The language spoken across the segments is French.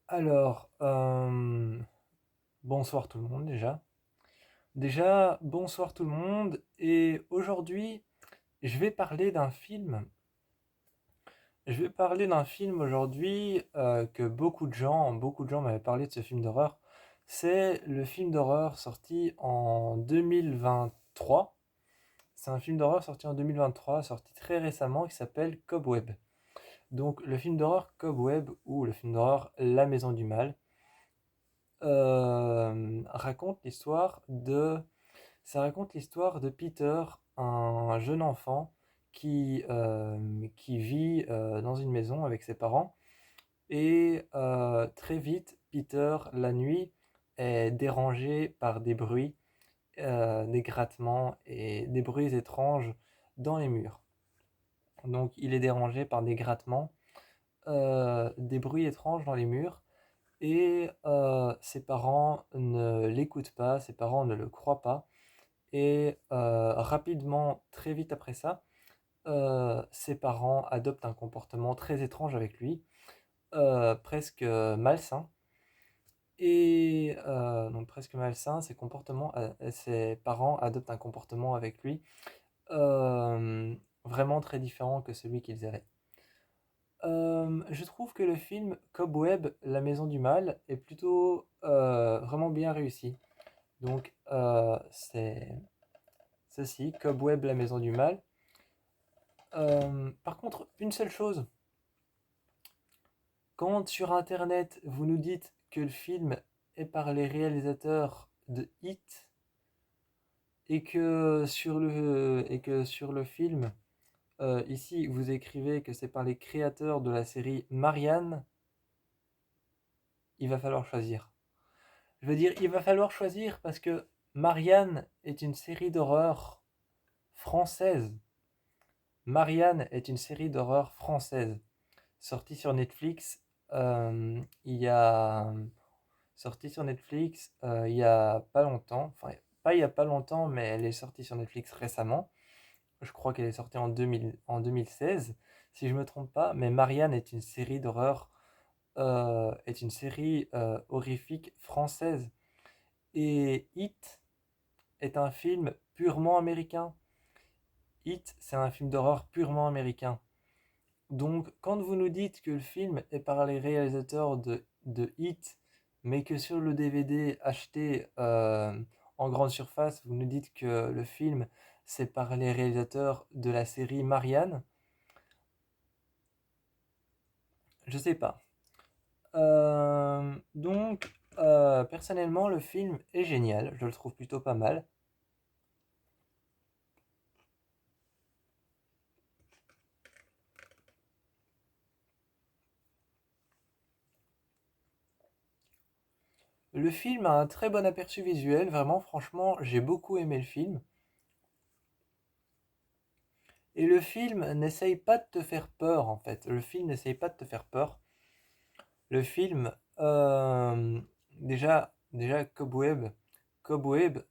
Alors, bonsoir tout le monde déjà. Déjà, bonsoir tout le monde. Et aujourd'hui, je vais parler d'un film. Je vais parler d'un film aujourd'hui que beaucoup de gens m'avaient parlé de ce film d'horreur. C'est le film d'horreur sorti en 2023. C'est un film d'horreur sorti en 2023, sorti très récemment, qui s'appelle Cobweb. Donc, le film d'horreur Cobweb ou le film d'horreur La Maison du Mal raconte l'histoire de ça raconte l'histoire de Peter, un jeune enfant qui vit dans une maison avec ses parents. Et très vite, Peter, la nuit, est dérangé par des bruits, des grattements et des bruits étranges dans les murs. Donc il est dérangé par des grattements, des bruits étranges dans les murs. Et ses parents ne l'écoutent pas, ses parents ne le croient pas. Et rapidement, très vite après ça, ses parents adoptent un comportement très étrange avec lui, presque malsain. Et donc presque malsain, ses parents adoptent un comportement avec lui vraiment très différent que celui qu'ils avaient. Je trouve que le film Cobweb, La Maison du Mal, est plutôt vraiment bien réussi. Donc c'est ceci, Cobweb, La Maison du Mal. Par contre, une seule chose, quand sur internet vous nous dites que le film est par les réalisateurs de Hit et que sur le film, ici vous écrivez que c'est par les créateurs de la série Marianne, il va falloir choisir. Je veux dire, il va falloir choisir parce que Marianne est une série d'horreur française. Marianne est une série d'horreur française sortie sur Netflix. Il y a sortie sur Netflix il y a pas longtemps. Enfin, pas il y a pas longtemps, mais elle est sortie sur Netflix récemment. Je crois qu'elle est sortie en 2016, si je me trompe pas. Mais Marianne est une série d'horreur, est une série horrifique française. Et It est un film purement américain. It, c'est un film d'horreur purement américain. Donc, quand vous nous dites que le film est par les réalisateurs de It, mais que sur le DVD acheté en grande surface, vous nous dites que le film c'est par les réalisateurs de la série Marianne, je sais pas. Personnellement, le film est génial, je le trouve plutôt pas mal. Le film a un très bon aperçu visuel, vraiment, franchement, j'ai beaucoup aimé le film. Et le film n'essaye pas de te faire peur, en fait. Le film n'essaye pas de te faire peur. Le film, déjà Cobweb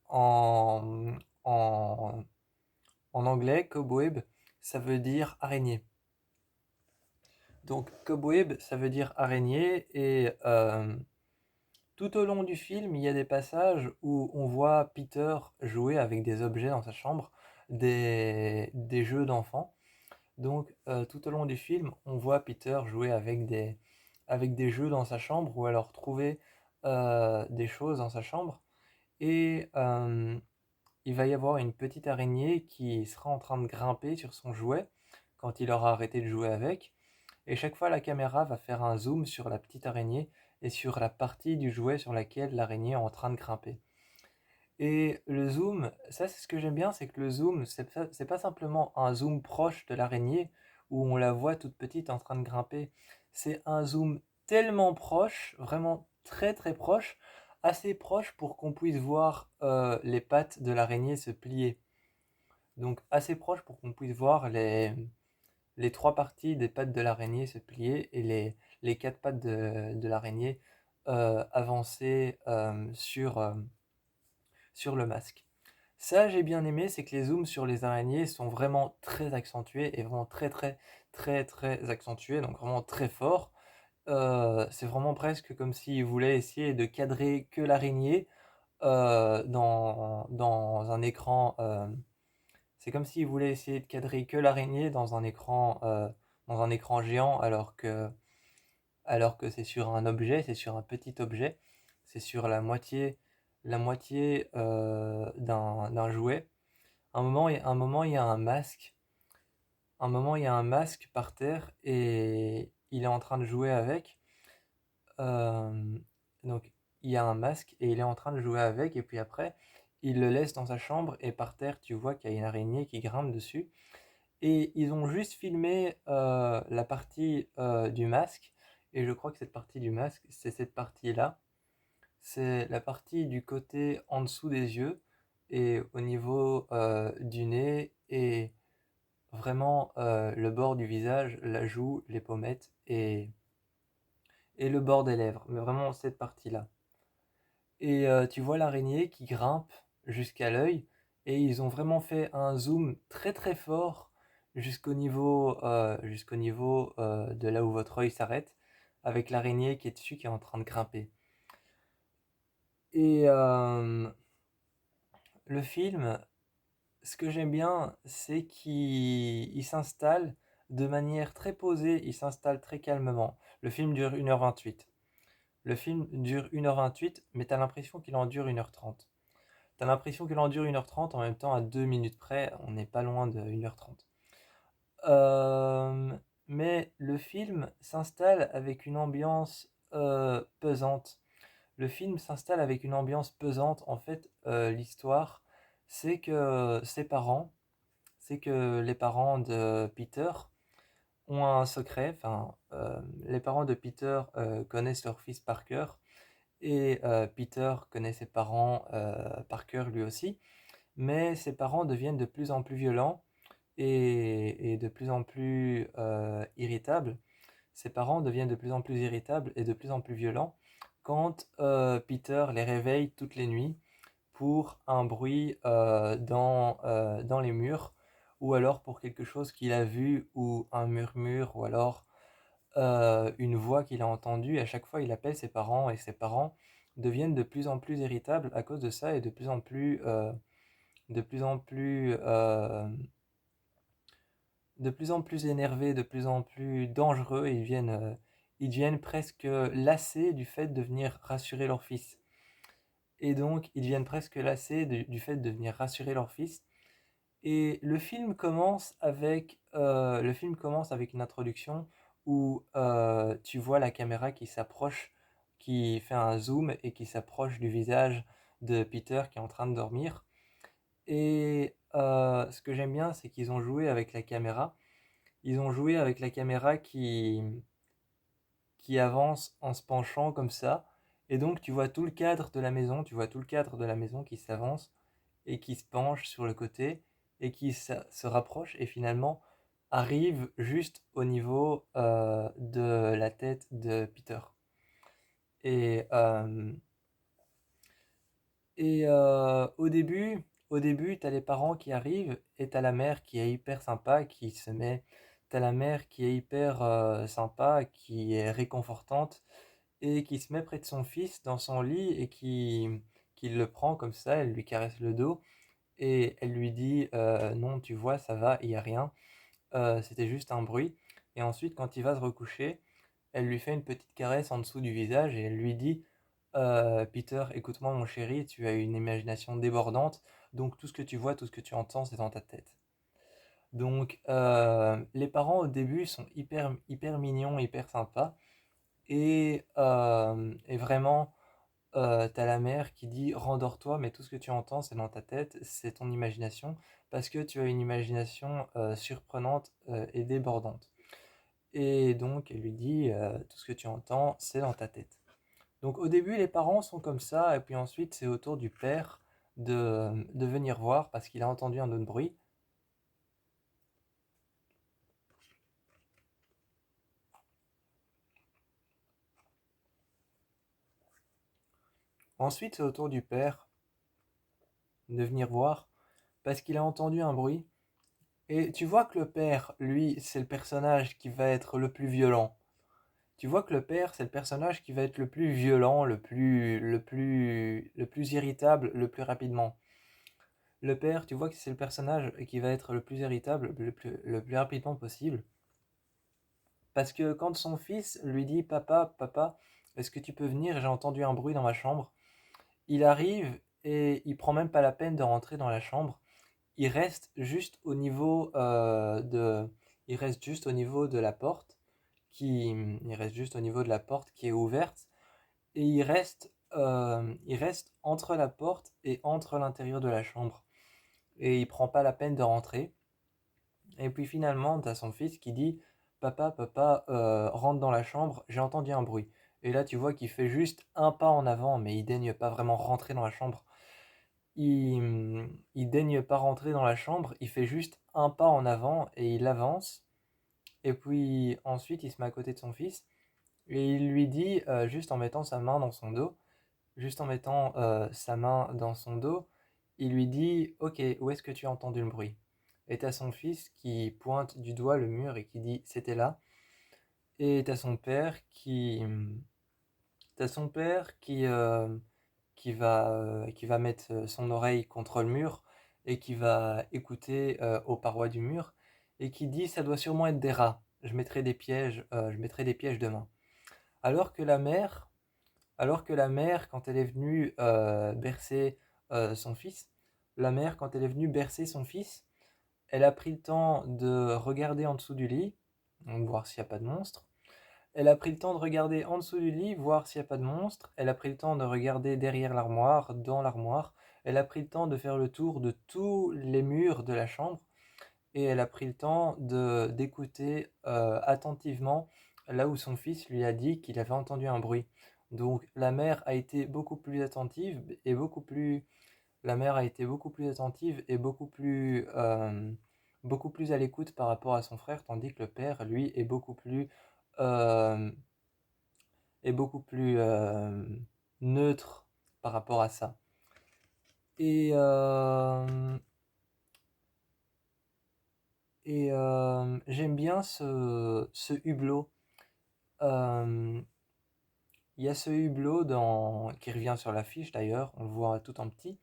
en, en anglais, Cobweb, ça veut dire araignée. Donc Cobweb, ça veut dire araignée, et tout au long du film, il y a des passages où on voit Peter jouer avec des objets dans sa chambre, des jeux d'enfants. Donc, tout au long du film, on voit Peter jouer avec des jeux dans sa chambre ou alors trouver des choses dans sa chambre. Et il va y avoir une petite araignée qui sera en train de grimper sur son jouet quand il aura arrêté de jouer avec. Et chaque fois, la caméra va faire un zoom sur la petite araignée et sur la partie du jouet sur laquelle l'araignée est en train de grimper. Et le zoom, ça c'est ce que j'aime bien, c'est que le zoom, c'est pas simplement un zoom proche de l'araignée où on la voit toute petite en train de grimper. C'est un zoom tellement proche, vraiment très très proche, assez proche pour qu'on puisse voir les pattes de l'araignée se plier. Donc assez proche pour qu'on puisse voir les trois parties des pattes de l'araignée se plier et les quatre pattes de l'araignée avancer sur le masque. Ça, j'ai bien aimé, c'est que les zooms sur les araignées sont vraiment très accentués et vraiment très très très très accentués, donc vraiment très forts. c'est vraiment presque comme s'il voulait essayer de cadrer que l'araignée dans un écran. C'est comme s'il voulait essayer de cadrer que l'araignée dans un écran géant, alors que c'est sur un objet, c'est sur un petit objet, c'est sur la moitié d'un jouet. Un moment, il y a un masque. Un moment, il y a un masque par terre et il est en train de jouer avec. Euh, donc, il y a un masque et il est en train de jouer avec. Et puis après, il le laisse dans sa chambre et par terre, tu vois qu'il y a une araignée qui grimpe dessus. Et ils ont juste filmé la partie du masque. Et je crois que cette partie du masque, c'est cette partie-là. C'est la partie du côté en dessous des yeux et au niveau du nez et vraiment le bord du visage, la joue, les pommettes et le bord des lèvres. Mais vraiment cette partie-là. Et tu vois l'araignée qui grimpe jusqu'à l'œil et ils ont vraiment fait un zoom très très fort jusqu'au niveau de là où votre œil s'arrête avec l'araignée qui est dessus qui est en train de grimper. Et le film, ce que j'aime bien, c'est qu'il s'installe de manière très posée, il s'installe très calmement. Le film dure 1h28. Le film dure 1h28, mais t'as l'impression qu'il en dure 1h30. T'as l'impression qu'il en dure 1h30 en même temps à 2 minutes près, on n'est pas loin de 1h30. Euh, mais le film s'installe avec une ambiance pesante. Le film s'installe avec une ambiance pesante. En fait, l'histoire, c'est que ses parents, c'est que les parents de Peter ont un secret. Enfin, les parents de Peter connaissent leur fils par cœur et Peter connaît ses parents par cœur lui aussi. Mais ses parents deviennent de plus en plus violents et de plus en plus irritables. Ses parents deviennent de plus en plus irritables et de plus en plus violents quand Peter les réveille toutes les nuits pour un bruit dans les murs ou alors pour quelque chose qu'il a vu ou un murmure ou alors une voix qu'il a entendue. À chaque fois, il appelle ses parents et ses parents deviennent de plus en plus irritables à cause de ça et de plus en plus, de plus en plus énervés, de plus en plus dangereux. Ils deviennent presque lassés du fait de venir rassurer leur fils. Et donc, ils deviennent presque lassés du fait de venir rassurer leur fils. Et le film commence avec une introduction où tu vois la caméra qui s'approche, qui fait un zoom et qui s'approche du visage de Peter qui est en train de dormir. Et ce que j'aime bien, c'est qu'ils ont joué avec la caméra. Ils ont joué avec la caméra qui avance en se penchant comme ça. Et donc tu vois tout le cadre de la maison, tu vois tout le cadre de la maison qui s'avance et qui se penche sur le côté et qui se rapproche et finalement arrive juste au niveau de la tête de Peter. Et, euh, au début, t'as les parents qui arrivent et t'as la mère qui est hyper sympa, t'as la mère qui est hyper sympa, qui est réconfortante et qui se met près de son fils dans son lit et qui le prend comme ça, elle lui caresse le dos et elle lui dit non, tu vois, ça va, il y a rien, c'était juste un bruit. Et ensuite, quand il va se recoucher, elle lui fait une petite caresse en dessous du visage et elle lui dit Peter, écoute-moi mon chéri, tu as une imagination débordante, donc tout ce que tu vois, tout ce que tu entends, c'est dans ta tête. Donc les parents au début sont hyper mignons, hyper sympas, et vraiment, t'as la mère qui dit rendors-toi, mais tout ce que tu entends, c'est dans ta tête, c'est ton imagination, parce que tu as une imagination surprenante et débordante. Et donc elle lui dit tout ce que tu entends, c'est dans ta tête. Donc au début, les parents sont comme ça, et puis ensuite, c'est au tour du père de venir voir parce qu'il a entendu un autre bruit. Ensuite, c'est au tour du père de venir voir parce qu'il a entendu un bruit. Et tu vois que le père, lui, c'est le personnage qui va être le plus violent. Tu vois que le père, c'est le personnage qui va être le plus violent, le plus irritable, le plus rapidement. Le père, tu vois que c'est le personnage qui va être le plus irritable, le plus rapidement possible. Parce que quand son fils lui dit: Papa, papa, est-ce que tu peux venir? J'ai entendu un bruit dans ma chambre. Il arrive et il prend même pas la peine de rentrer dans la chambre. Il reste juste au niveau il reste juste au niveau de la porte il reste juste au niveau de la porte qui est ouverte et il reste entre la porte et entre l'intérieur de la chambre. Et il prend pas la peine de rentrer. Et puis finalement, tu as son fils qui dit: Papa, papa, rentre dans la chambre, j'ai entendu un bruit. Et là, tu vois qu'il fait juste un pas en avant, mais il daigne pas vraiment rentrer dans la chambre. Il daigne pas rentrer dans la chambre, il fait juste un pas en avant et il avance. Et puis ensuite, il se met à côté de son fils et il lui dit, juste en mettant sa main dans son dos, juste en mettant sa main dans son dos, il lui dit: Ok, où est-ce que tu as entendu le bruit? Et t'as son fils qui pointe du doigt le mur et qui dit: C'était là. Et t'as son père qui va mettre son oreille contre le mur et qui va écouter aux parois du mur et qui dit: Ça doit sûrement être des rats. Je mettrai des pièges demain. Alors que la mère, Alors que la mère, quand elle est venue bercer son fils, la mère, quand elle est venue bercer son fils, elle a pris le temps de regarder en dessous du lit, donc voir s'il n'y a pas de monstre. Elle a pris le temps de regarder en dessous du lit, voir s'il n'y a pas de monstre. Elle a pris le temps de regarder derrière l'armoire, dans l'armoire. Elle a pris le temps de faire le tour de tous les murs de la chambre. Et elle a pris le temps d'écouter attentivement là où son fils lui a dit qu'il avait entendu un bruit. Donc la mère a été beaucoup plus attentive et la mère a été beaucoup plus attentive et beaucoup plus à l'écoute par rapport à son frère, tandis que le père, lui, euh, est beaucoup plus neutre par rapport à ça. Et, euh, J'aime bien ce hublot. Euh, Il y a ce hublot qui revient sur l'affiche d'ailleurs, on le voit tout en petit.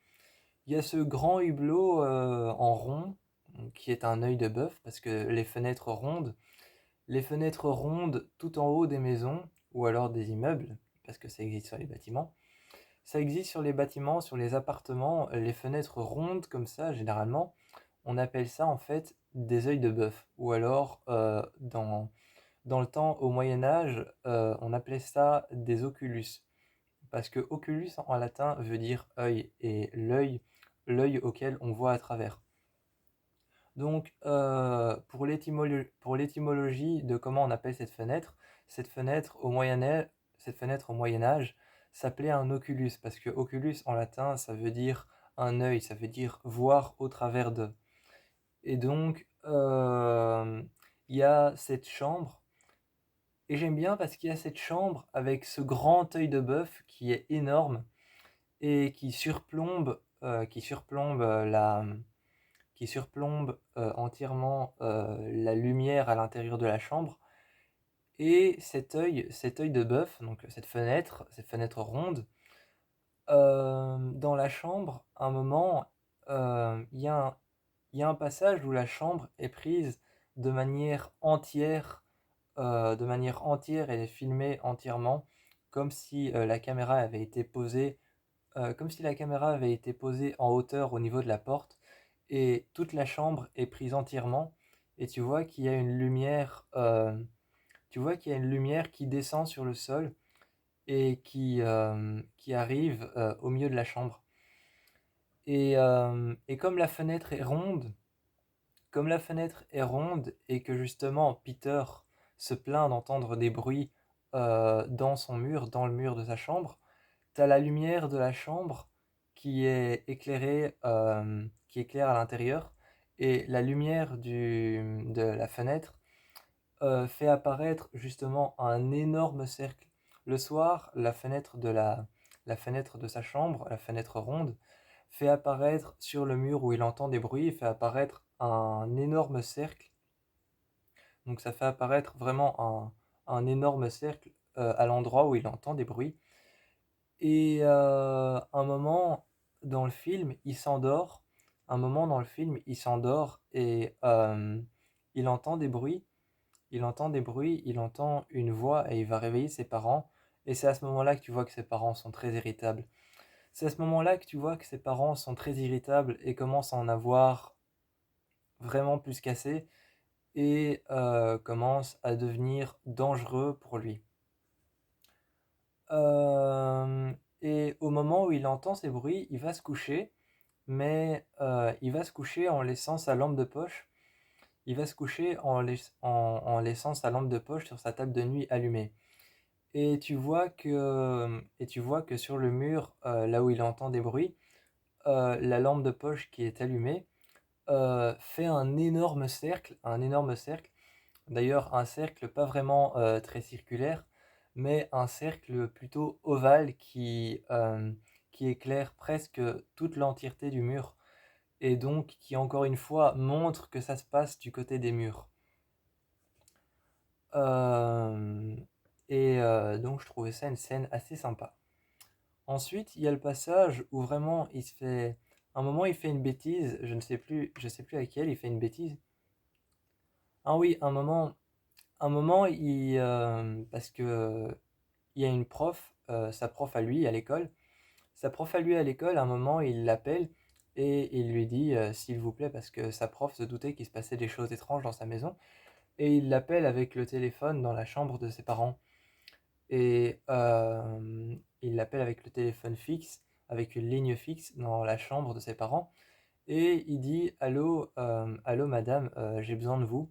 Il y a ce grand hublot en rond, qui est un œil de bœuf, parce que les fenêtres rondes tout en haut des maisons, ou alors des immeubles, parce que ça existe sur les bâtiments, ça existe sur les bâtiments, sur les appartements, les fenêtres rondes comme ça, généralement, on appelle ça en fait des œils de bœuf. Ou alors, dans le temps, au Moyen Âge, on appelait ça des oculus. Parce que oculus en latin veut dire œil, et l'œil auquel on voit à travers. Donc, pour l'étymologie de comment on appelle cette fenêtre au cette fenêtre au Moyen Âge s'appelait un oculus, parce que oculus en latin, ça veut dire un œil, ça veut dire voir au travers de. Et donc, il y a cette chambre, et j'aime bien parce qu'il y a cette chambre avec ce grand œil de bœuf qui est énorme et qui surplombe entièrement la lumière à l'intérieur de la chambre. Et cet œil de bœuf, donc cette fenêtre ronde, dans la chambre, à un moment, il y a un passage où la chambre est prise de manière entière et est filmée entièrement, comme si la caméra avait été posée, comme si la caméra avait été posée en hauteur au niveau de la porte, et toute la chambre est prise entièrement, et tu vois qu'il y a une lumière qui descend sur le sol et qui arrive au milieu de la chambre. Et comme la fenêtre est ronde et que justement Peter se plaint d'entendre des bruits dans son mur, dans le mur de sa chambre, t'as la lumière de la chambre qui éclaire à l'intérieur, et la lumière de la fenêtre fait apparaître justement un énorme cercle. Le soir, la fenêtre de sa chambre, la fenêtre ronde, fait apparaître sur le mur où il entend des bruits, fait apparaître un énorme cercle. Donc ça fait apparaître vraiment un énorme cercle à l'endroit où il entend des bruits. Et un moment dans le film, il s'endort. Un moment dans le film, il s'endort et il entend des bruits. Il entend des bruits, il entend une voix et il va réveiller ses parents. Et c'est à ce moment-là que tu vois que ses parents sont très irritables. C'est à ce moment-là que tu vois que ses parents sont très irritables et commencent à en avoir vraiment plus qu'assez et commencent à devenir dangereux pour lui. Euh, et au moment où il entend ces bruits, il va se coucher, mais il va se coucher en laissant sa lampe de poche. Il va se coucher en laissant sa lampe de poche sur sa table de nuit allumée. Et tu vois que sur le mur, là où il entend des bruits, la lampe de poche qui est allumée fait un énorme cercle. D'ailleurs, un cercle pas vraiment très circulaire, mais un cercle plutôt ovale qui éclaire presque toute l'entièreté du mur, et donc qui encore une fois montre que ça se passe du côté des murs. Euh, donc je trouvais ça une scène assez sympa. Ensuite, il y a le passage où vraiment il se fait... Un moment, il fait une bêtise, je sais plus laquelle, il fait une bêtise. Ah oui, un moment, parce que il y a une prof, sa prof à lui à l'école. Sa prof à lui à l'école, à un moment, il l'appelle et il lui dit s'il vous plaît, parce que sa prof se doutait qu'il se passait des choses étranges dans sa maison, et il l'appelle avec le téléphone dans la chambre de ses parents. Et il l'appelle avec le téléphone fixe, avec une ligne fixe dans la chambre de ses parents, et il dit allô, allô madame, j'ai besoin de vous.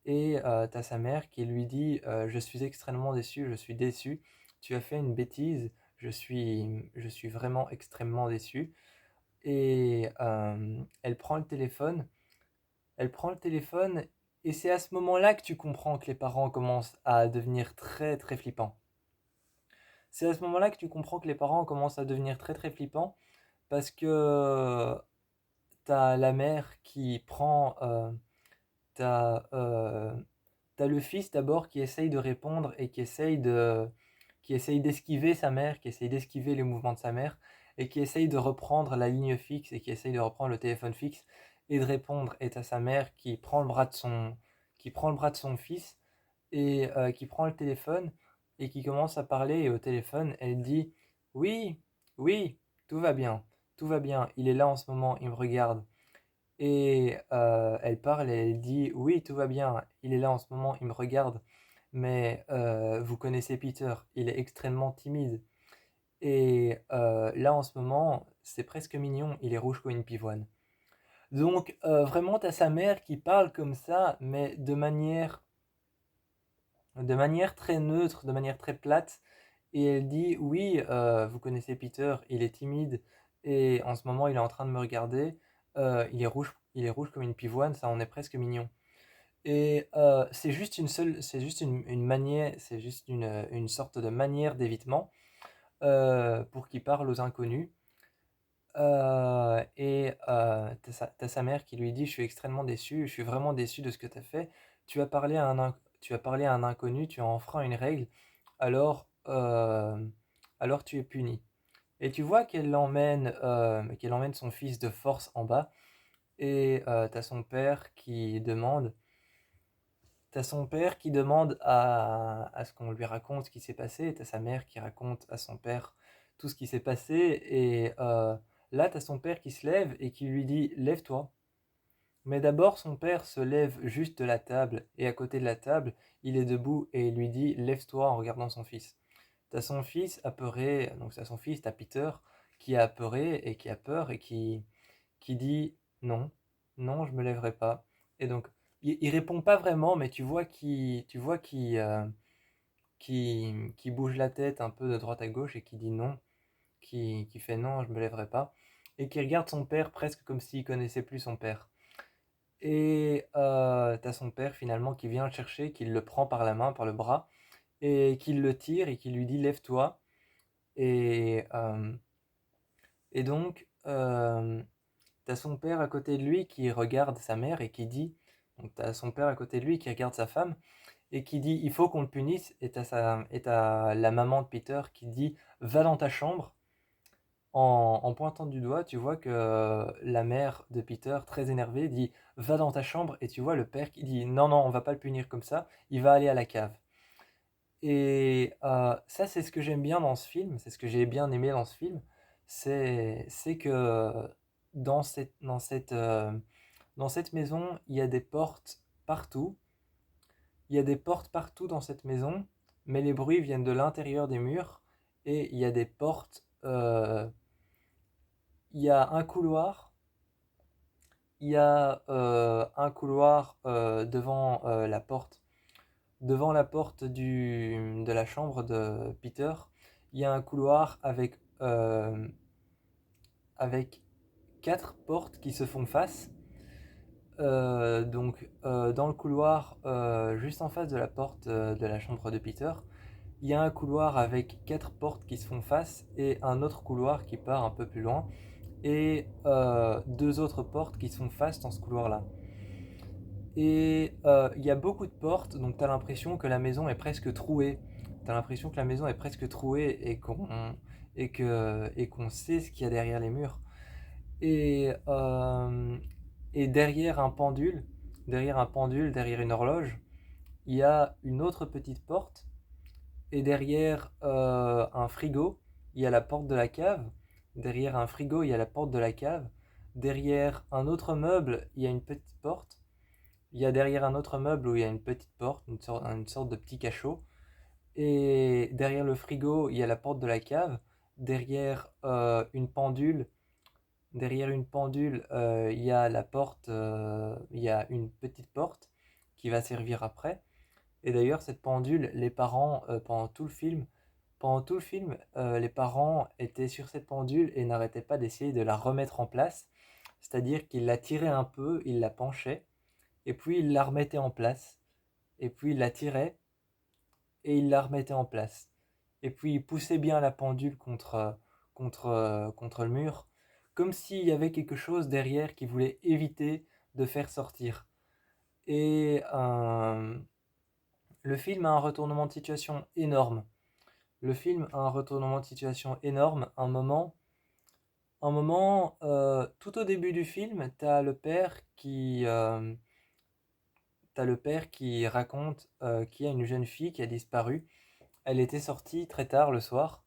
Et t'as sa mère qui lui dit je suis extrêmement déçu, je suis déçu, tu as fait une bêtise, je suis vraiment extrêmement déçu. Et elle prend le téléphone, et c'est à ce moment-là que tu comprends que les parents commencent à devenir très très flippants. C'est à ce moment-là que tu comprends que les parents commencent à devenir très très flippants, parce que t'as la mère qui prend, t'as t'as le fils d'abord qui essaye de répondre et qui essaye d'esquiver sa mère, qui essaye d'esquiver les mouvements de sa mère, et qui essaye de reprendre la ligne fixe et qui essaye de reprendre le téléphone fixe et de répondre. Et t'as sa mère qui prend le bras de son fils et qui prend le téléphone et qui commence à parler. Et au téléphone, elle dit oui, oui, tout va bien, tout va bien. Il est là en ce moment, il me regarde. Et elle parle et elle dit oui, tout va bien, il est là en ce moment, il me regarde, mais vous connaissez Peter, il est extrêmement timide. Et là en ce moment, c'est presque mignon, il est rouge comme une pivoine. Donc vraiment, t'as sa mère qui parle comme ça, mais de manière très neutre, de manière très plate. Et elle dit oui, vous connaissez Peter, il est timide et en ce moment il est en train de me regarder. Il est rouge comme une pivoine, ça en est presque mignon. Et c'est juste une manière, c'est juste une sorte de manière d'évitement pour qu'il parle aux inconnus. T'as sa mère qui lui dit, je suis extrêmement déçu, je suis vraiment déçu de ce que tu as fait. Tu as parlé à un inconnu, tu as enfreint une règle, alors, alors tu es puni. Et tu vois qu'elle emmène son fils de force en bas, et t'as son père qui demande, t'as son père qui demande à ce qu'on lui raconte ce qui s'est passé, et t'as sa mère qui raconte à son père tout ce qui s'est passé, et là t'as son père qui se lève et qui lui dit lève-toi. Mais d'abord son père se lève juste de la table, et à côté de la table, il est debout et il lui dit lève-toi en regardant son fils. T'as son fils apeuré, donc t'as son fils, t'as Peter, qui est apeuré et qui a peur et qui dit non, non, je me lèverai pas. Et donc, il répond pas vraiment, mais tu vois qui bouge la tête un peu de droite à gauche et qui dit non, qui fait non, je me lèverai pas, et qui regarde son père presque comme s'il connaissait plus son père. Et t'as son père finalement qui vient le chercher, qui le prend par la main, par le bras, et qui le tire et qui lui dit lève-toi. Et, donc, t'as son père à côté de lui qui regarde sa mère et qui dit, donc t'as son père à côté de lui qui regarde sa femme et qui dit il faut qu'on le punisse, et t'as la maman de Peter qui dit va dans ta chambre. En pointant du doigt, tu vois que la mère de Peter, très énervée, dit va dans ta chambre, et tu vois le père qui dit non, non, on va pas le punir comme ça, il va aller à la cave. Et ça, c'est ce que j'aime bien dans ce film, c'est ce que j'ai bien aimé dans ce film, c'est que dans dans cette maison, il y a des portes partout, il y a des portes partout dans cette maison, mais les bruits viennent de l'intérieur des murs, et il y a des portes, il y a un couloir, il y a un couloir devant la porte de la chambre de Peter. Il y a un couloir avec quatre portes qui se font face. Dans le couloir, juste en face de la porte de la chambre de Peter, il y a un couloir avec quatre portes qui se font face et un autre couloir qui part un peu plus loin et deux autres portes qui se font face dans ce couloir-là. Et il y a beaucoup de portes, donc tu as l'impression que la maison est presque trouée. Tu as l'impression que la maison est presque trouée et qu'on sait ce qu'il y a derrière les murs. Et, euh, et derrière une horloge, il y a une autre petite porte. Et derrière un frigo, il y a la porte de la cave. Derrière un frigo, il y a la porte de la cave. Derrière un autre meuble, il y a une petite porte. Il y a derrière un autre meuble où il y a une petite porte, une sorte de petit cachot. Et derrière le frigo, il y a la porte de la cave. Derrière une pendule, il y a il y a une petite porte qui va servir après. Et d'ailleurs, cette pendule, les parents, pendant tout le film, les parents étaient sur cette pendule et n'arrêtaient pas d'essayer de la remettre en place. C'est-à-dire qu'ils la tiraient un peu, ils la penchaient, et puis ils la remettaient en place. Et puis ils la tiraient et ils la remettaient en place. Et puis ils poussaient bien la pendule contre le mur, comme s'il y avait quelque chose derrière qui voulait éviter de faire sortir. Et le film a un retournement de situation énorme. Le film a un retournement de situation énorme. Tout au début du film, t'as le père qui raconte qu'il y a une jeune fille qui a disparu. Elle était sortie très tard le soir.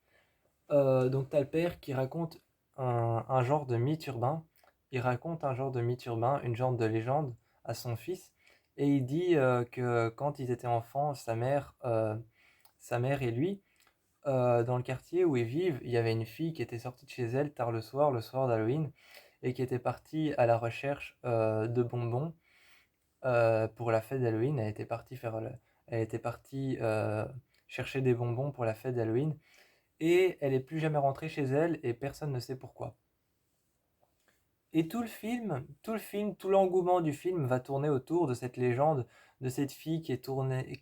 Donc t'as le père qui raconte un genre de mythe urbain. Il raconte un genre de mythe urbain, une genre de légende à son fils. Et il dit que quand ils étaient enfants, sa mère et lui, dans le quartier où ils vivent, il y avait une fille qui était sortie de chez elle tard le soir d'Halloween, et qui était partie à la recherche de bonbons pour la fête d'Halloween. Elle était partie chercher des bonbons pour la fête d'Halloween, et elle est plus jamais rentrée chez elle, et personne ne sait pourquoi. Et tout l'engouement du film va tourner autour de cette légende, de cette fille qui est tournée,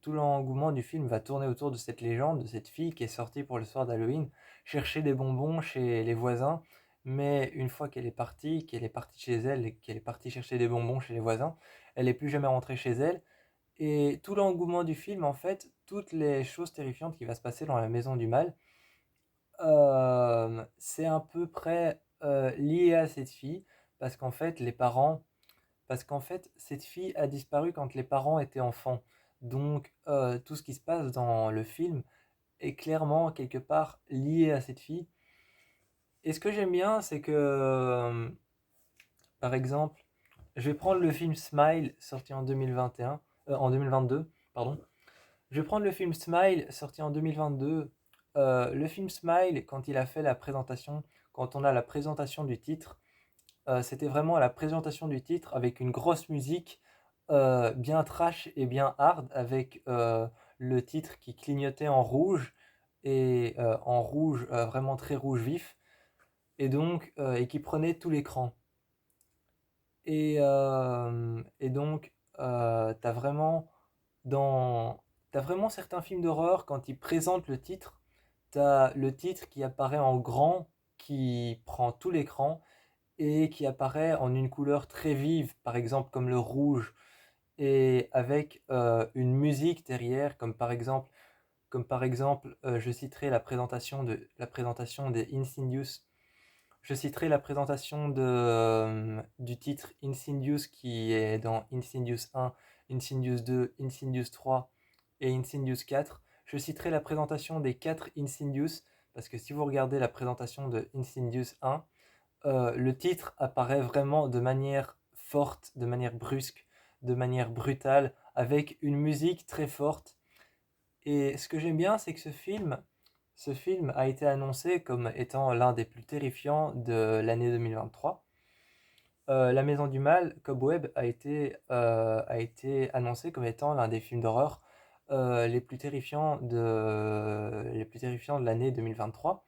tout l'engouement du film va tourner autour de cette légende, de cette fille qui est sortie pour le soir d'Halloween, chercher des bonbons chez les voisins, mais une fois qu'elle est partie chez elle et qu'elle est partie chercher des bonbons chez les voisins, elle n'est plus jamais rentrée chez elle. Et tout l'engouement du film, en fait, toutes les choses terrifiantes qui va se passer dans la maison du mal, c'est à peu près lié à cette fille, parce qu'en fait, cette fille a disparu quand les parents étaient enfants. Donc, tout ce qui se passe dans le film est clairement quelque part lié à cette fille. Et ce que j'aime bien, c'est que, par exemple, je vais prendre le film Smile, sorti en 2021, en 2022, pardon. Je vais prendre le film Smile, sorti en 2022. Le film Smile, quand il a fait la présentation, quand on a la présentation du titre, c'était vraiment la présentation du titre avec une grosse musique bien trash et bien hard, avec le titre qui clignotait en rouge, et en rouge, vraiment très rouge vif, et qui prenait tout l'écran. Et donc, dans, t'as vraiment certains films d'horreur, quand ils présentent le titre, t'as le titre qui apparaît en grand, qui prend tout l'écran, et qui apparaît en une couleur très vive, par exemple comme le rouge. et avec une musique derrière, comme par exemple, je citerai la présentation des Insidious. Je citerai la présentation du titre Insidious qui est dans Insidious 1, Insidious 2, Insidious 3 et Insidious 4. Je citerai la présentation des 4 Insidious parce que si vous regardez la présentation de Insidious 1, le titre apparaît vraiment de manière forte, de manière brusque, de manière brutale, avec une musique très forte. Et ce que j'aime bien, c'est que ce film a été annoncé comme étant l'un des plus terrifiants de l'année 2023. La Maison du Mal, Cobweb, a été annoncé comme étant l'un des films d'horreur les plus terrifiants de l'année 2023.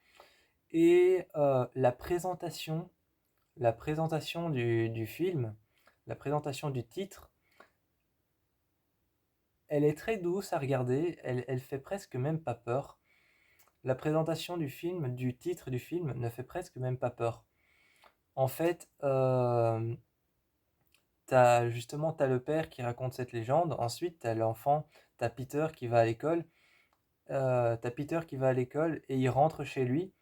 Et la présentation du film, la présentation du titre, elle est très douce à regarder, elle fait presque même pas peur. La présentation du titre du film, ne fait presque même pas peur. En fait, t'as le père qui raconte cette légende, ensuite t'as l'enfant, t'as Peter qui va à l'école, t'as Peter qui va à l'école et il rentre chez lui,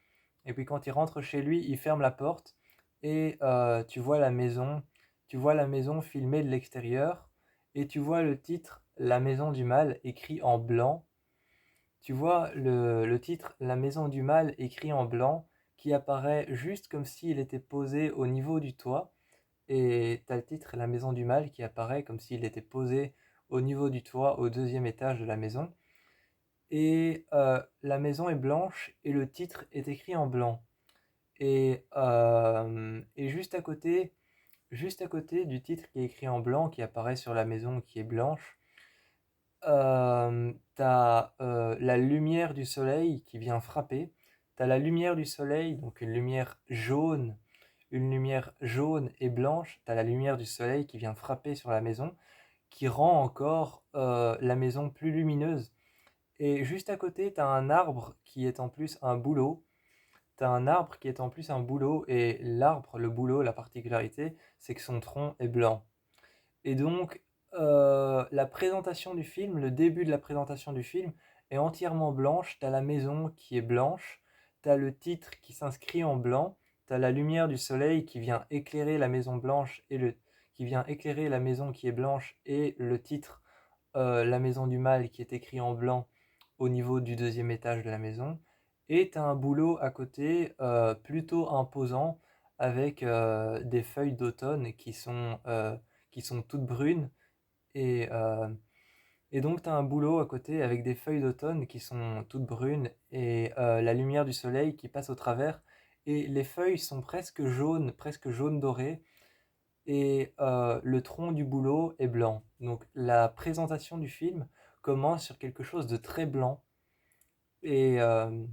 et puis quand il rentre chez lui, il ferme la porte, et tu vois la maison filmée de l'extérieur, et tu vois le titre La Maison du Mal écrit en blanc. Tu vois le titre La Maison du Mal écrit en blanc qui apparaît juste comme s'il était posé au niveau du toit. Et t'as le titre La Maison du Mal qui apparaît comme s'il était posé au niveau du toit au deuxième étage de la maison. Et la maison est blanche et le titre est écrit en blanc. Et juste à côté du titre qui est écrit en blanc qui apparaît sur la maison qui est blanche, t'as la lumière du soleil qui vient frapper. T'as la lumière du soleil, donc une lumière jaune et blanche. T'as la lumière du soleil qui vient frapper sur la maison, qui rend encore la maison plus lumineuse. Et juste à côté, t'as un arbre qui est en plus un bouleau. T'as un arbre qui est en plus un bouleau, et l'arbre, le bouleau, la particularité, c'est que son tronc est blanc. Et donc, la présentation du film, le début de la présentation du film est entièrement blanche. T'as la maison qui est blanche, t'as le titre qui s'inscrit en blanc, t'as la lumière du soleil qui vient éclairer la maison blanche qui vient éclairer la maison qui est blanche, et le titre La Maison du Mal qui est écrit en blanc au niveau du deuxième étage de la maison. Et t'as un bouleau à côté plutôt imposant avec des feuilles d'automne qui sont toutes brunes. Et, euh, et donc, tu as un bouleau à côté avec des feuilles d'automne qui sont toutes brunes et la lumière du soleil qui passe au travers. Et les feuilles sont presque jaune doré. Et le tronc du bouleau est blanc. Donc, la présentation du film commence sur quelque chose de très blanc. Et, euh,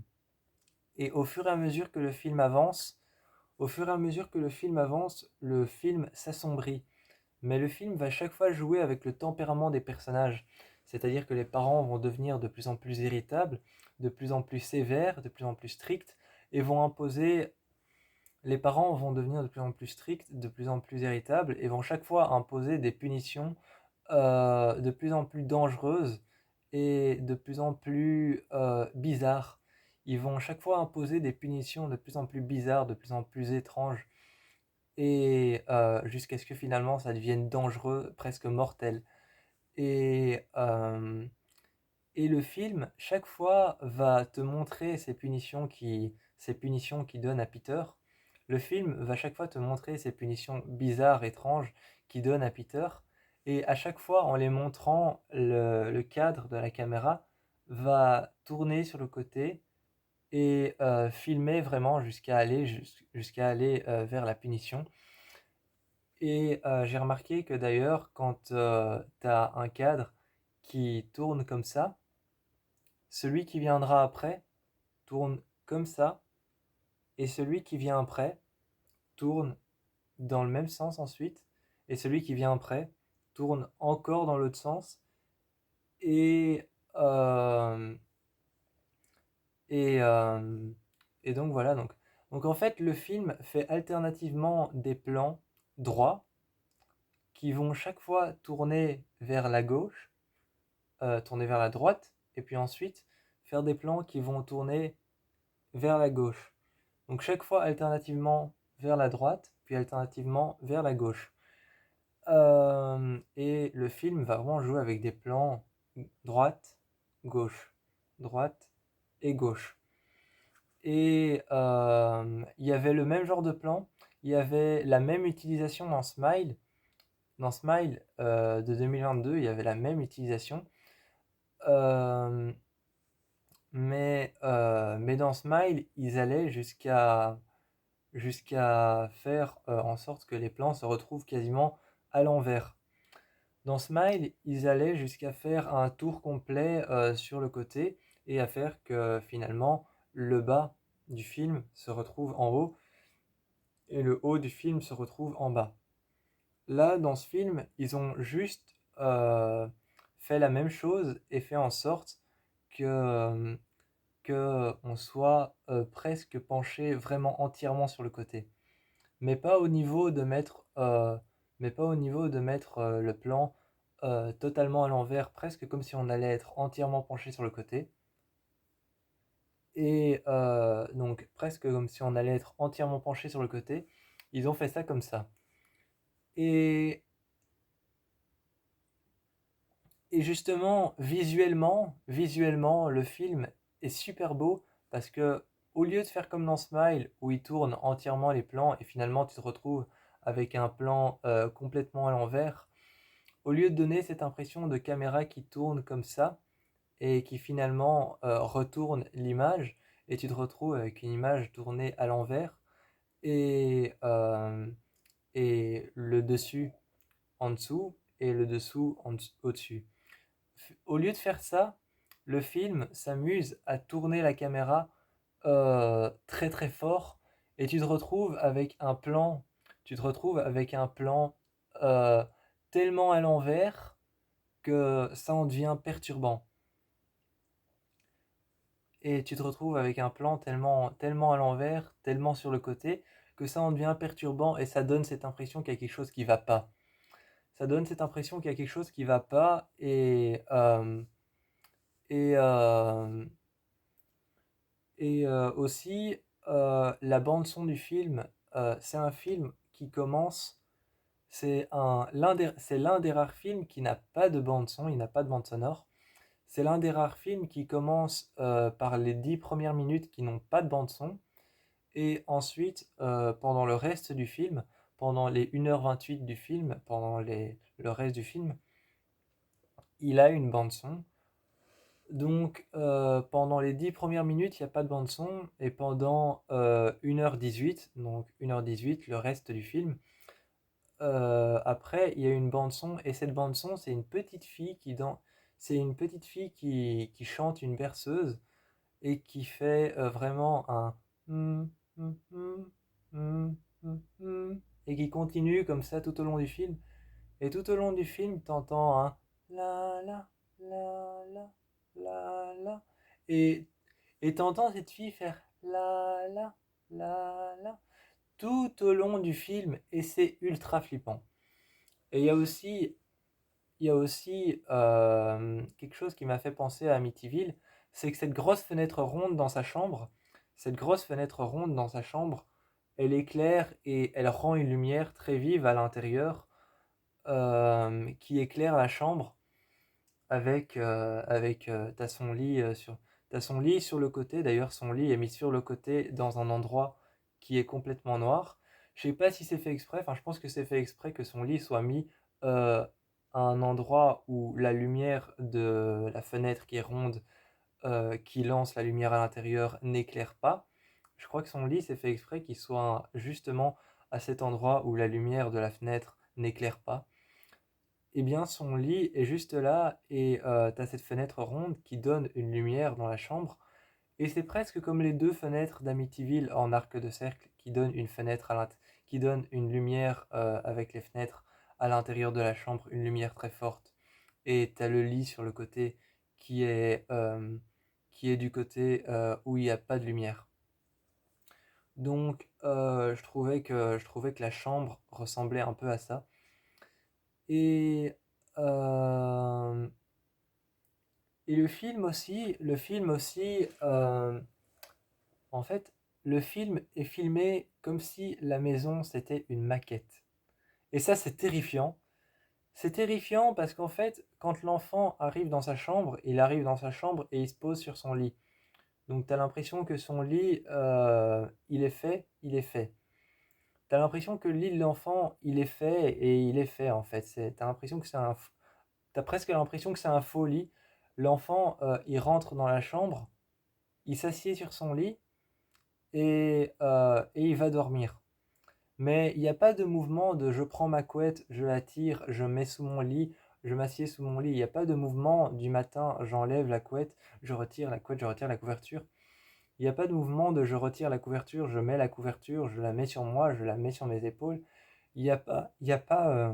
et au fur et à mesure que le film avance, le film s'assombrit. Mais le film va chaque fois jouer avec le tempérament des personnages. C'est-à-dire que les parents vont devenir de plus en plus irritables, de plus en plus sévères, de plus en plus stricts, et vont imposer... Les parents vont devenir de plus en plus stricts, de plus en plus irritables, et vont chaque fois imposer des punitions de plus en plus dangereuses et de plus en plus bizarres. Ils vont chaque fois imposer des punitions de plus en plus bizarres, de plus en plus étranges, et jusqu'à ce que finalement ça devienne dangereux, presque mortel. Et, euh, et le film, chaque fois, va te montrer ces punitions qu'il donne à Peter. Le film va chaque fois te montrer ces punitions bizarres, étranges qu'il donne à Peter. Et à chaque fois, en les montrant, le cadre de la caméra va tourner sur le côté et filmer vraiment jusqu'à aller vers la punition. Et j'ai remarqué que d'ailleurs, quand tu as un cadre qui tourne comme ça, celui qui viendra après tourne comme ça, et celui qui vient après tourne dans le même sens ensuite, et celui qui vient après tourne encore dans l'autre sens, et, euh, et, euh, et donc voilà. Donc en fait, le film fait alternativement des plans droits qui vont chaque fois tourner vers la gauche, tourner vers la droite, et puis ensuite faire des plans qui vont tourner vers la gauche. Donc chaque fois alternativement vers la droite, puis alternativement vers la gauche. Et le film va vraiment jouer avec des plans droite, gauche, droite et gauche. Et il y avait le même genre de plan, il y avait la même utilisation dans Smile. Dans Smile de 2022, il y avait la même utilisation. Euh, mais dans Smile, ils allaient jusqu'à faire en sorte que les plans se retrouvent quasiment à l'envers. Dans Smile, ils allaient jusqu'à faire un tour complet sur le côté et à faire que finalement le bas du film se retrouve en haut et le haut du film se retrouve en bas. Là, dans ce film, ils ont juste fait la même chose et fait en sorte que, que on soit presque penché vraiment entièrement sur le côté. Mais pas au niveau de mettre, mais pas au niveau de mettre le plan totalement à l'envers, presque comme si on allait être entièrement penché sur le côté. Et donc presque comme si on allait être entièrement penché sur le côté. Ils ont fait ça comme ça. Et, et justement, visuellement, le film est super beau parce que au lieu de faire comme dans Smile où il tourne entièrement les plans et finalement tu te retrouves avec un plan complètement à l'envers, au lieu de donner cette impression de caméra qui tourne comme ça et qui finalement retourne l'image et tu te retrouves avec une image tournée à l'envers et, euh, et le dessus en dessous et le dessous au-dessus. Au lieu de faire ça, le film s'amuse à tourner la caméra très très fort et tu te retrouves avec un plan euh, tellement à l'envers que ça en devient perturbant. Et tu te retrouves avec un plan tellement à l'envers, tellement sur le côté, que ça en devient perturbant et ça donne cette impression qu'il y a quelque chose qui va pas. Ça donne cette impression qu'il y a quelque chose qui va pas et, euh, et aussi la bande son du film, c'est un film qui commence, c'est l'un des rares films qui n'a pas de bande son, il n'a pas de bande sonore. C'est l'un des rares films qui commence par les 10 premières minutes qui n'ont pas de bande son. Et ensuite, pendant le reste du film, pendant les 1h28 du film, le reste du film, il a une bande son. Donc pendant les 10 premières minutes, il n'y a pas de bande son. Et pendant 1h18, donc 1h18, le reste du film, après, il y a une bande son. Et cette bande son, c'est une petite fille c'est une petite fille qui chante une berceuse et qui fait vraiment un et qui continue comme ça tout au long du film. Et tout au long du film, t'entends un la la la la la la et et t'entends cette fille faire la la la la tout au long du film et c'est ultra flippant. Et il y a aussi quelque chose qui m'a fait penser à Amityville, c'est que cette grosse fenêtre ronde dans sa chambre, cette grosse fenêtre ronde dans sa chambre, elle éclaire et elle rend une lumière très vive à l'intérieur qui éclaire la chambre t'as son lit sur le côté. D'ailleurs, son lit est mis sur le côté dans un endroit qui est complètement noir. Je sais pas si c'est fait exprès, enfin je pense que c'est fait exprès que son lit soit mis euh, à un endroit où la lumière de la fenêtre qui est ronde, qui lance la lumière à l'intérieur, n'éclaire pas. Je crois que son lit c'est fait exprès qu'il soit justement à cet endroit où la lumière de la fenêtre n'éclaire pas. Eh bien, son lit est juste là et t'as cette fenêtre ronde qui donne une lumière dans la chambre. Et c'est presque comme les deux fenêtres d'Amityville en arc de cercle qui donnent une fenêtre qui donnent une lumière avec les fenêtres à l'intérieur de la chambre, une lumière très forte. Et t'as le lit sur le côté qui est, euh, qui est du côté où il n'y a pas de lumière. Donc, je trouvais que la chambre ressemblait un peu à ça. Et, euh, et le film aussi, en fait, le film est filmé comme si la maison c'était une maquette. Et ça, c'est terrifiant. C'est terrifiant parce qu'en fait, quand l'enfant arrive dans sa chambre, il arrive dans sa chambre et il se pose sur son lit. Donc tu as l'impression que son lit, il est fait, il est fait. Tu as l'impression que le lit de l'enfant, il est fait et il est fait en fait. T'as l'impression que t'as presque l'impression que c'est un faux lit. L'enfant, il rentre dans la chambre, il s'assied sur son lit et il va dormir. Mais il n'y a pas de mouvement de je prends ma couette, je la tire, je mets sous mon lit, je m'assieds sous mon lit. Il n'y a pas de mouvement du matin, j'enlève la couette, je retire la couette, je retire la couverture. Il n'y a pas de mouvement de je retire la couverture, je mets la couverture, je la mets sur moi, je la mets sur mes épaules. Il n'y a pas, il y a pas,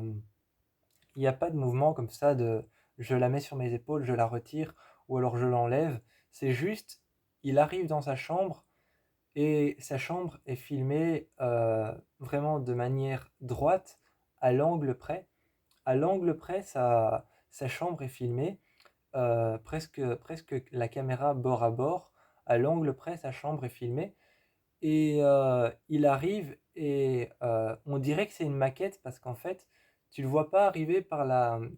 il y a pas de mouvement comme ça de je la mets sur mes épaules, je la retire ou alors je l'enlève. C'est juste, il arrive dans sa chambre et sa chambre est filmée vraiment de manière droite, à l'angle près. À l'angle près, sa chambre est filmée presque la caméra bord à bord. À l'angle près, sa chambre est filmée. Et il arrive et on dirait que c'est une maquette parce qu'en fait, tu le vois pas arriver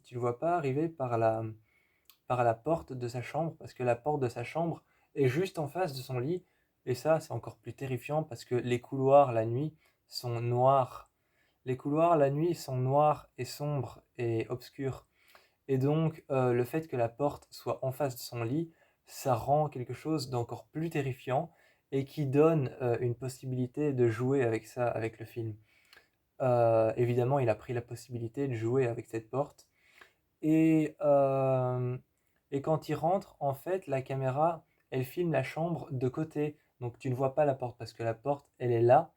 tu le vois pas arriver par la porte de sa chambre parce que la porte de sa chambre est juste en face de son lit. Et ça, c'est encore plus terrifiant parce que les couloirs la nuit sont noirs. Les couloirs la nuit sont noirs et sombres et obscurs. Et donc, le fait que la porte soit en face de son lit, ça rend quelque chose d'encore plus terrifiant et qui donne une possibilité de jouer avec ça, avec le film. Évidemment, il a pris la possibilité de jouer avec cette porte. Et, euh, et quand il rentre, en fait, la caméra, elle filme la chambre de côté. Donc tu ne vois pas la porte parce que la porte, elle est là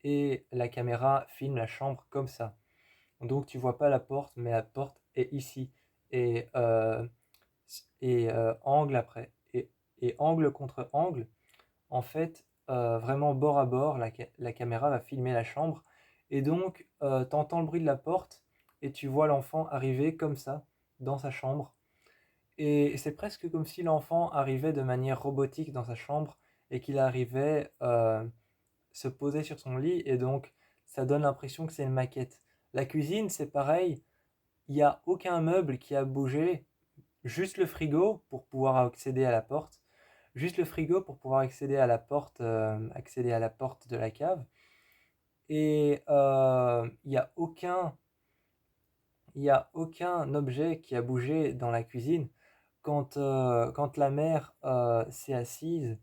et la caméra filme la chambre comme ça. Donc tu vois pas la porte, mais la porte est ici. Et, angle après. Et angle contre angle, en fait, vraiment bord à bord, la caméra va filmer la chambre. Et donc, t'entends le bruit de la porte et tu vois l'enfant arriver comme ça, dans sa chambre. Et c'est presque comme si l'enfant arrivait de manière robotique dans sa chambre et qu'il arrivait se poser sur son lit. Et donc, ça donne l'impression que c'est une maquette. La cuisine, c'est pareil. Il n'y a aucun meuble qui a bougé, juste le frigo pour pouvoir accéder à la porte. Juste le frigo pour pouvoir accéder à la porte de la cave. Et il y a aucun objet qui a bougé dans la cuisine. Quand la mère s'est assise,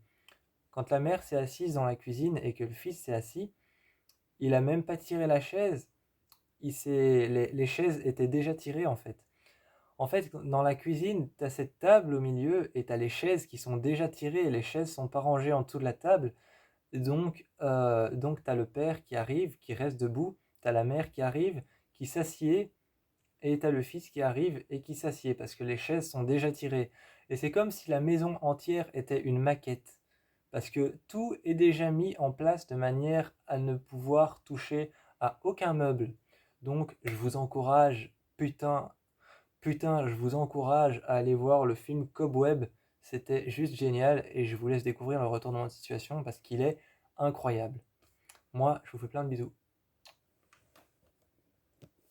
quand la mère s'est assise dans la cuisine et que le fils s'est assis, il a même pas tiré la chaise. Les chaises étaient déjà tirées en fait. En fait, dans la cuisine, tu as cette table au milieu et tu as les chaises qui sont déjà tirées et les chaises sont pas rangées en dessous de la table. Donc tu as le père qui arrive, qui reste debout, tu as la mère qui arrive, qui s'assied, et tu as le fils qui arrive et qui s'assied parce que les chaises sont déjà tirées. Et c'est comme si la maison entière était une maquette. Parce que tout est déjà mis en place de manière à ne pouvoir toucher à aucun meuble. Donc je vous encourage, putain, putain, je vous encourage à aller voir le film Cobweb. C'était juste génial et je vous laisse découvrir le retournement de situation parce qu'il est incroyable. Moi, je vous fais plein de bisous.